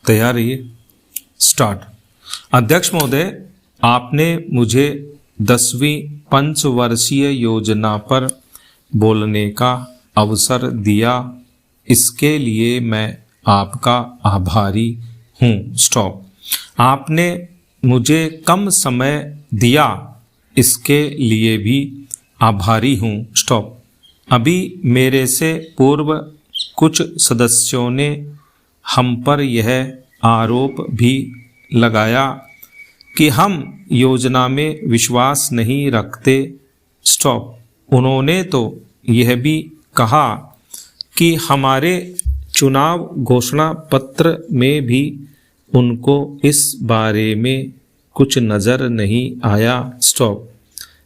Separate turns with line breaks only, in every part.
तैयार रहिए। स्टार्ट। अध्यक्ष महोदय, आपने मुझे 10वीं पंचवर्षीय योजना पर बोलने का अवसर दिया, इसके लिए मैं आपका आभारी हूँ। स्टॉप। आपने मुझे कम समय दिया, इसके लिए भी आभारी हूँ। स्टॉप। अभी मेरे से पूर्व कुछ सदस्यों ने हम पर यह आरोप भी लगाया कि हम योजना में विश्वास नहीं रखते। स्टॉप। उन्होंने तो यह भी कहा कि हमारे चुनाव घोषणा पत्र में भी उनको इस बारे में कुछ नज़र नहीं आया। स्टॉप।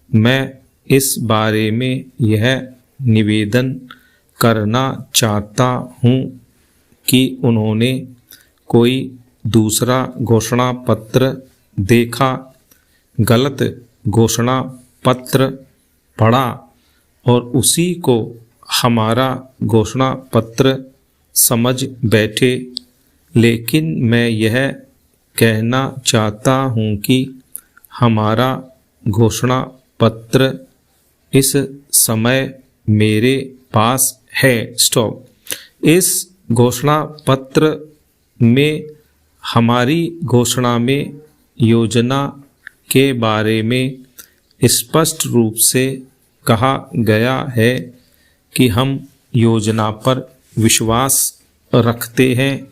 मैं इस बारे में यह निवेदन करना चाहता हूँ कि उन्होंने कोई दूसरा घोषणा पत्र देखा, गलत घोषणा पत्र पढ़ा और उसी को हमारा घोषणा पत्र समझ बैठे। लेकिन मैं यह कहना चाहता हूँ कि हमारा घोषणा पत्र इस समय मेरे पास है। स्टॉप। इस घोषणा पत्र में हमारी घोषणा में योजना के बारे में स्पष्ट रूप से कहा गया है कि हम योजना पर विश्वास रखते हैं,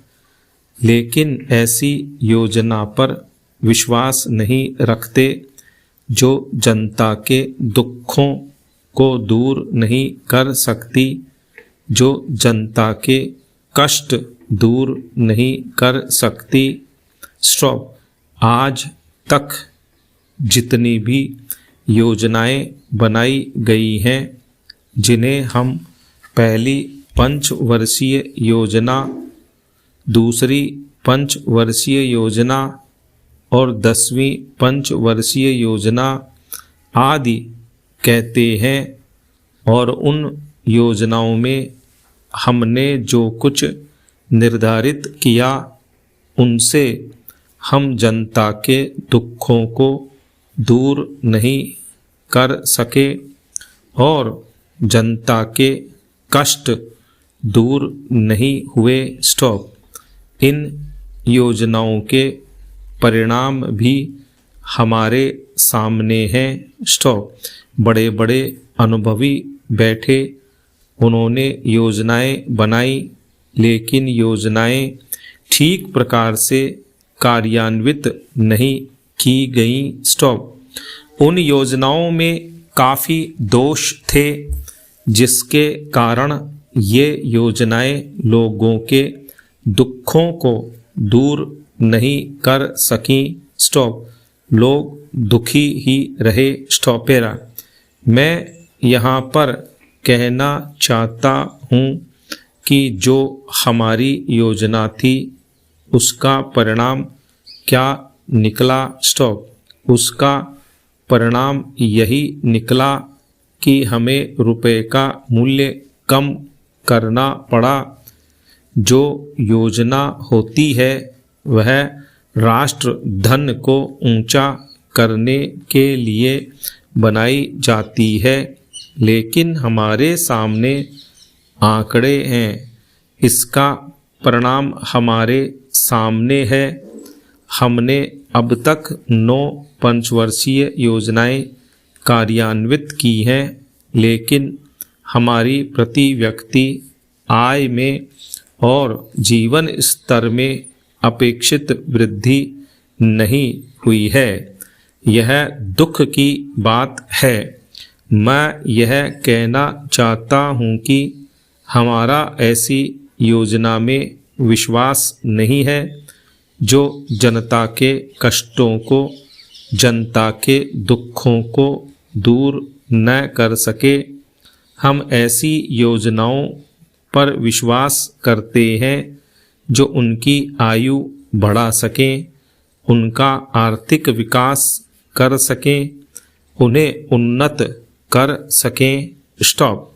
लेकिन ऐसी योजना पर विश्वास नहीं रखते जो जनता के दुखों को दूर नहीं कर सकती, जो जनता के कष्ट दूर नहीं कर सकती। स्टॉप। आज तक जितनी भी योजनाएं बनाई गई हैं, जिन्हें हम पहली पंचवर्षीय योजना, दूसरी पंचवर्षीय योजना और 10वीं पंचवर्षीय योजना आदि कहते हैं, और उन योजनाओं में हमने जो कुछ निर्धारित किया, उनसे हम जनता के दुखों को दूर नहीं कर सके और जनता के कष्ट दूर नहीं हुए। स्टॉप। इन योजनाओं के परिणाम भी हमारे सामने हैं। स्टॉप। बड़े बड़े अनुभवी बैठे, उन्होंने योजनाएं बनाई, लेकिन योजनाएं ठीक प्रकार से कार्यान्वित नहीं की गई। स्टॉप। उन योजनाओं में काफ़ी दोष थे, जिसके कारण ये योजनाएं लोगों के दुखों को दूर नहीं कर सकीं। स्टॉप। लोग दुखी ही रहे। स्टॉपेरा। मैं यहाँ पर कहना चाहता हूँ कि जो हमारी योजना थी, उसका परिणाम क्या निकला। स्टॉप। उसका परिणाम यही निकला कि हमें रुपए का मूल्य कम करना पड़ा। जो योजना होती है वह राष्ट्र धन को ऊंचा करने के लिए बनाई जाती है, लेकिन हमारे सामने आंकड़े हैं, इसका परिणाम हमारे सामने है। हमने अब तक 9 पंचवर्षीय योजनाएं कार्यान्वित की हैं, लेकिन हमारी प्रति व्यक्ति आय में और जीवन स्तर में अपेक्षित वृद्धि नहीं हुई है। यह दुख की बात है। मैं यह कहना चाहता हूँ कि हमारा ऐसी योजना में विश्वास नहीं है जो जनता के कष्टों को, जनता के दुखों को दूर न कर सके। हम ऐसी योजनाओं पर विश्वास करते हैं जो उनकी आयु बढ़ा सकें, उनका आर्थिक विकास कर सकें, उन्हें उन्नत कर सकें। स्टॉप।